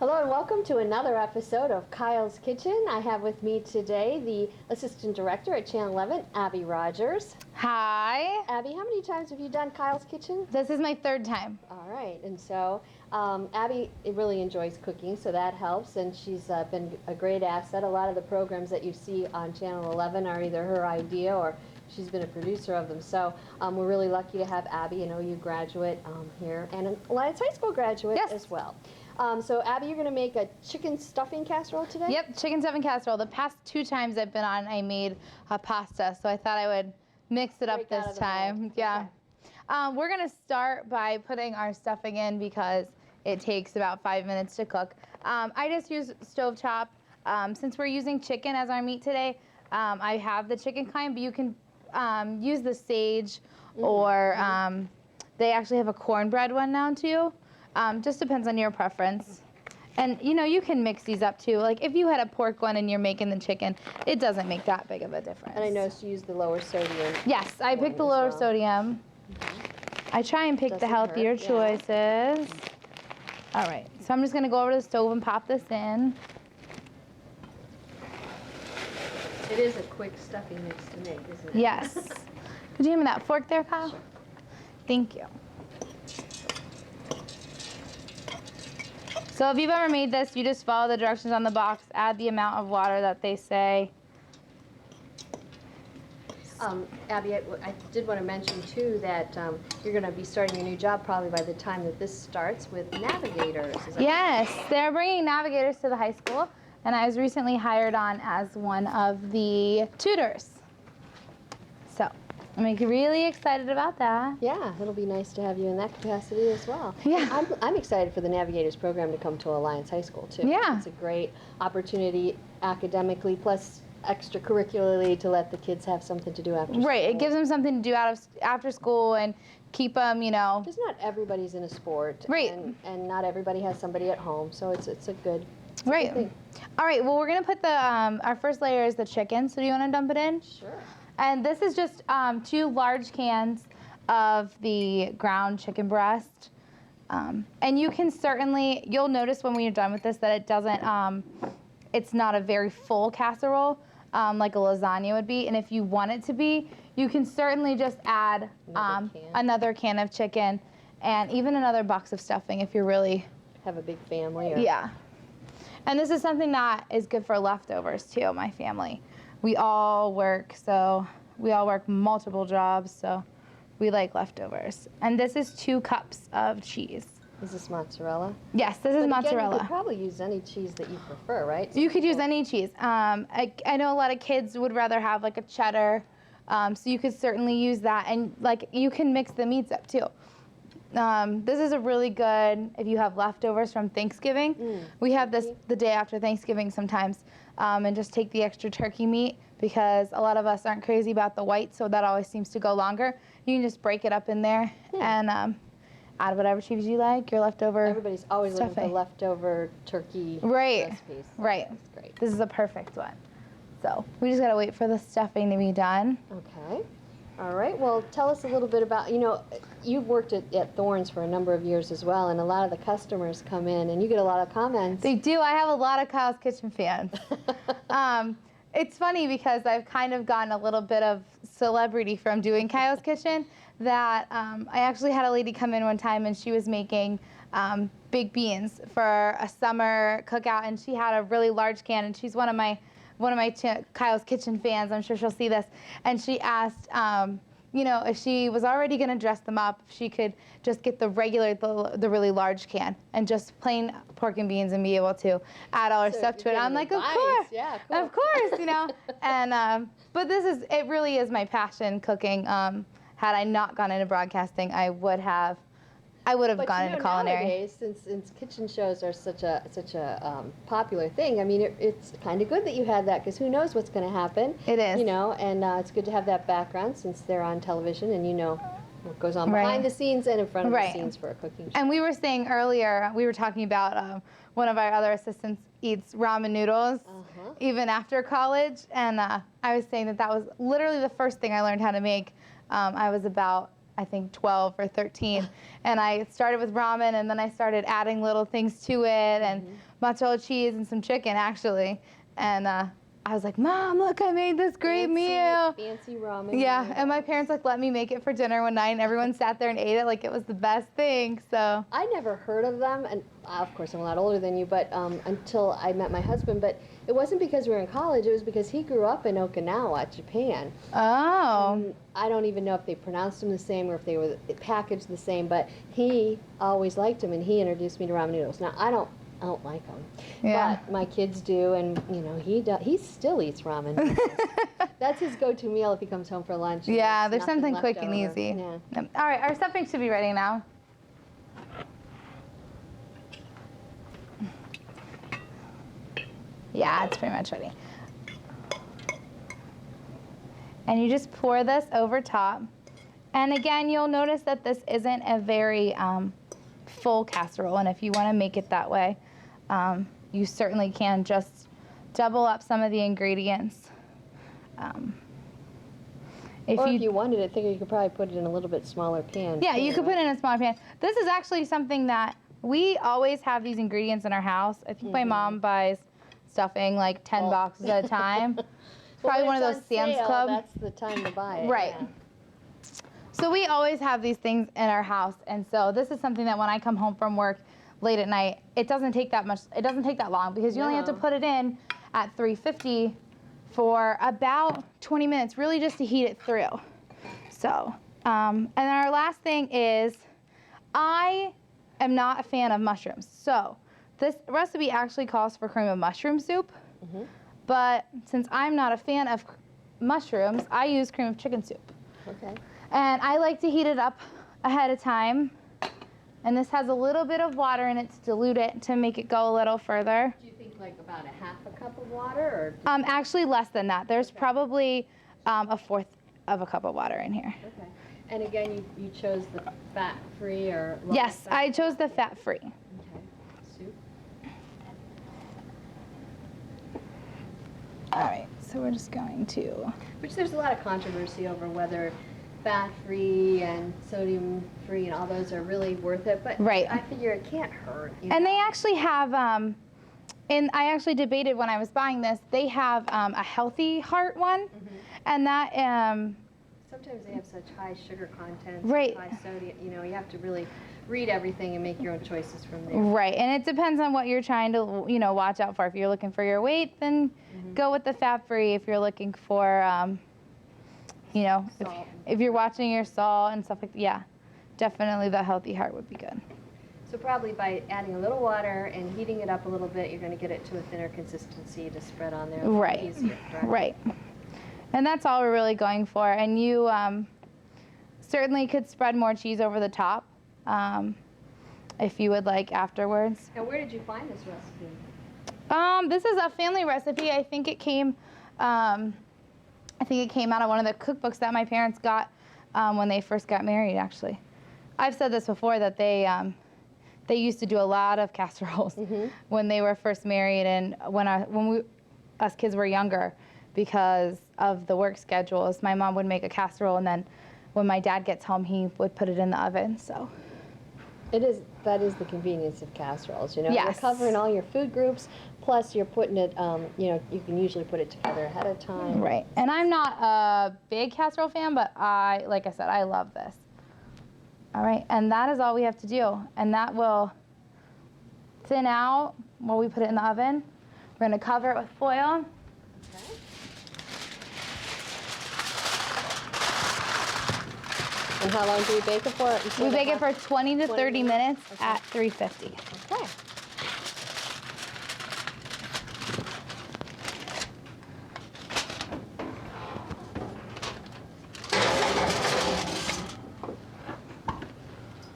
Hello and welcome to another episode of Kyle's Kitchen. I have with me today the Assistant Director at Channel 11, Abbey Rogers. Hi. Abby, how many times have you done Kyle's Kitchen? This is my third time. All right, and so Abby really enjoys cooking, so that helps, and she's been a great asset. A lot of the programs that you see on Channel 11 are either her idea or she's been a producer of them. So we're really lucky to have Abby, an OU graduate here, and an Alliance High School graduate as well. So Abby, you're going to make a chicken stuffing casserole today? Yep, chicken stuffing casserole. The past 2 times I've been on, I made a pasta, so I thought I would mix it up this time. Yeah. Okay. We're going to start by putting our stuffing in because it takes about 5 minutes to cook. I just use stovetop. Since we're using chicken as our meat today, I have the chicken kind, but you can use the sage or they actually have a cornbread one now too. Just depends on your preference. And you know, you can mix these up too. Like if you had a pork one and you're making the chicken, it doesn't make that big of a difference. And I noticed you use the lower sodium. Yes, I picked the lower sodium. I try and pick the healthier choices. All right, so I'm just gonna go over to the stove and pop this in. It is a quick stuffing mix to make, isn't it? Yes. Could you hand me that fork there, Kyle? Sure. Thank you. So if you've ever made this, you just follow the directions on the box, add the amount of water that they say. Abby, I did want to mention too that you're going to be starting a new job probably by the time that this starts with navigators. Is that Yes, they're bringing navigators to the high school, and I was recently hired on as one of the tutors. So I'm really excited about that. Yeah, it'll be nice to have you in that capacity as well. Yeah. I'm excited for the Navigators program to come to Alliance High School too. Yeah. It's a great opportunity academically plus extracurricularly to let the kids have something to do after school. Right, it gives them something to do after school and keep them, you know. Because not everybody's in a sport. Right. And not everybody has somebody at home, so it's a good Right. thing. All right, well, we're going to put the, our first layer is the chicken, so do you want to dump it in? Sure. And this is just 2 large cans of the ground chicken breast. And you can certainly, you'll notice when we're done with this that it doesn't, it's not a very full casserole like a lasagna would be. And if you want it to be, you can certainly just add another can of chicken and even another box of stuffing if you're really... Have a big family. Or... Yeah. And this is something that is good for leftovers too, my family. We all work multiple jobs, so we like leftovers. And this is 2 cups of cheese. Is this mozzarella? Yes, this is mozzarella. You could probably use any cheese that you prefer, right? You could use any cheese. I know a lot of kids would rather have like a cheddar, so you could certainly use that. And like you can mix the meats up too. This is a really good, if you have leftovers from Thanksgiving. We have this the day after Thanksgiving sometimes, and just take the extra turkey meat because a lot of us aren't crazy about the white, so that always seems to go longer. You can just break it up in there and add whatever cheese you like, your leftover Everybody's always stuffing. looking for leftover turkey recipes. Right. That's great. This is a perfect one. So we just gotta wait for the stuffing to be done. Okay. All right, well, tell us a little bit about, you know, you've worked at Thorne's for a number of years as well, and a lot of the customers come in, and you get a lot of comments. They do. I have a lot of Kyle's Kitchen fans. It's funny because I've kind of gotten a little bit of celebrity from doing Kyle's Kitchen that I actually had a lady come in one time, and she was making baked beans for a summer cookout, and she had a really large can, and she's one of my Kyle's Kitchen fans. I'm sure she'll see this. And she asked, you know, if she was already going to dress them up, if she could just get the really large can and just plain pork and beans and be able to add all her stuff to it. I'm like, of course. Yeah, cool. Of course, you know. And but it really is my passion, cooking. Had I not gone into broadcasting, I would have gone into culinary. Nowadays, since kitchen shows are such a popular thing, I mean, it's kind of good that you had that because who knows what's going to happen. It is. You know, and it's good to have that background since they're on television and you know what goes on behind the scenes and in front of the scenes for a cooking show. And we were saying earlier, we were talking about one of our other assistants eats ramen noodles even after college, and I was saying that was literally the first thing I learned how to make. I was about I think 12 or 13. And I started with ramen, and then I started adding little things to it, and mozzarella cheese and some chicken, actually. And I was like, Mom, look, I made this great meal. Fancy ramen. Yeah, and my parents like let me make it for dinner one night, and everyone sat there and ate it like it was the best thing. So I never heard of them, and of course I'm a lot older than you, but until I met my husband. But it wasn't because we were in college; it was because he grew up in Okinawa, Japan. Oh. And I don't even know if they pronounced them the same or if they were packaged the same. But he always liked them, and he introduced me to ramen noodles. Now I don't like them, Yeah. but my kids do, and you know he still eats ramen noodles. That's his go-to meal if he comes home for lunch. Yeah, there's nothing something left quick and over. easy. Yeah. All right, our stuffing should be ready now. Yeah, it's pretty much ready. And you just pour this over top. And again, you'll notice that this isn't a very full casserole, and if you want to make it that way, you certainly can just double up some of the ingredients. If you wanted it thicker, you could probably put it in a little bit smaller pan. Yeah, too, you could right? put it in a smaller pan. This is actually something that we always have these ingredients in our house. I think my mom buys stuffing like 10 boxes at a time. It's probably one of those Sam's Club. That's the time to buy it. Right. Yeah. So we always have these things in our house, and so this is something that when I come home from work late at night, it doesn't take that much. It doesn't take that long because you only have to No. put it in at 350 for about 20 minutes, really just to heat it through. So, and then our last thing is, I am not a fan of mushrooms. So this recipe actually calls for cream of mushroom soup, but since I'm not a fan of mushrooms, I use cream of chicken soup. Okay. And I like to heat it up ahead of time. And this has a little bit of water in it to dilute it to make it go a little further. Do you think like about a half a cup of water, or? Actually less than that. There's probably a fourth of a cup of water in here. Okay. And again, you chose the fat-free or low Yes, fat? I chose the fat-free. Okay. Soup. All right, so we're just going to. Which there's a lot of controversy over whether fat-free and sodium-free and all those are really worth it, but Right. I figure it can't hurt. You And know? they actually have, and I actually debated when I was buying this, they have a healthy heart one, and that, Sometimes they have such high sugar content, Right. high sodium. You know, you have to really read everything and make your own choices from there. right, and it depends on what you're trying to, watch out for. If you're looking for your weight, then go with the fat-free. If you're looking for, Salt. if you're watching your salt and stuff like that, yeah, definitely the healthy heart would be good. So probably by adding a little water and heating it up a little bit, you're going to get it to a thinner consistency to spread on there. A little Right, easier, right. And that's all we're really going for. And you certainly could spread more cheese over the top if you would like afterwards. And where did you find this recipe? This is a family recipe. I think it came out of one of the cookbooks that my parents got when they first got married, actually. I've said this before, that they used to do a lot of casseroles when they were first married, and when us kids were younger, because of the work schedules. My mom would make a casserole, and then when my dad gets home, he would put it in the oven. So That is the convenience of casseroles, you know. Yes. You're covering all your food groups, plus you're putting it, you can usually put it together ahead of time. right. And I'm not a big casserole fan, but like I said, I love this. All right, and that is all we have to do, and that will thin out while we put it in the oven. We're going to cover it with foil. Okay. And how long do we bake it for? You We said bake it about for 20 to 20 30 minutes Okay. at 350. Okay.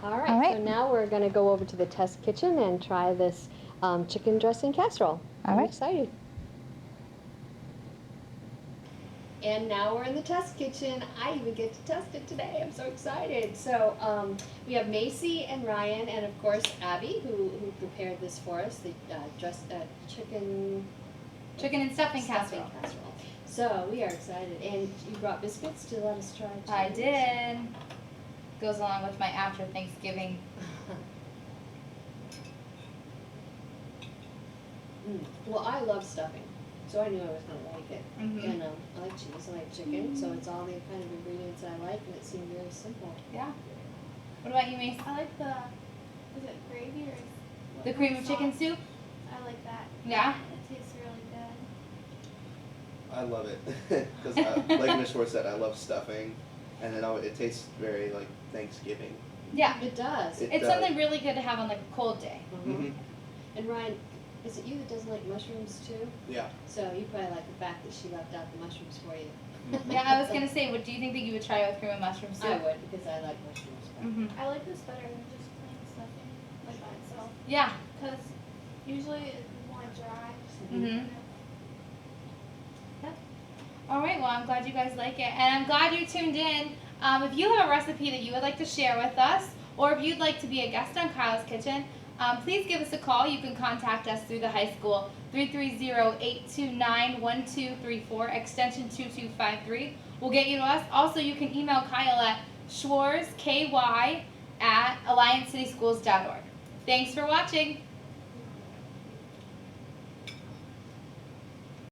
All right, so now we're going to go over to the test kitchen and try this chicken dressing casserole. All I'm right. excited. And now we're in the test kitchen. I even get to test it today. I'm so excited. So we have Macy and Ryan, and of course Abby, who prepared this for us, the Chicken and stuffing stuffing casserole. So we are excited. And you brought biscuits to let us try too. I did. goes along with my after Thanksgiving. Well, I love stuffing, so I knew I was gonna like it. Mhm. And I like cheese, I like chicken, so it's all the kind of ingredients I like, and it seemed very simple. Yeah. What about you, Mace? I like is it gravy or The cream of chicken soup? I like that. Yeah? It tastes really good. I love it because, like Miss Schwartz said, I love stuffing, and it tastes very like Thanksgiving. Yeah. It does. It's something really good to have on like a cold day. Mm-hmm. And Ryan, is it you that doesn't like mushrooms too? Yeah. So you probably like the fact that she left out the mushrooms for you. Yeah, I was gonna say, do you think that you would try it with cream of mushroom soup? I would, because I like mushrooms. Mhm. I like this better than just plain stuffing, like by itself. Yeah. Because usually it's more dry. Mhm. All right, well, I'm glad you guys like it, and I'm glad you tuned in. If you have a recipe that you would like to share with us, or if you'd like to be a guest on Kyle's Kitchen, please give us a call. You can contact us through the high school, 330-829-1234, extension 2253. We'll get you to us. Also, you can email Kyle at schwarz, KY, @alliancecityschools.org. Thanks for watching.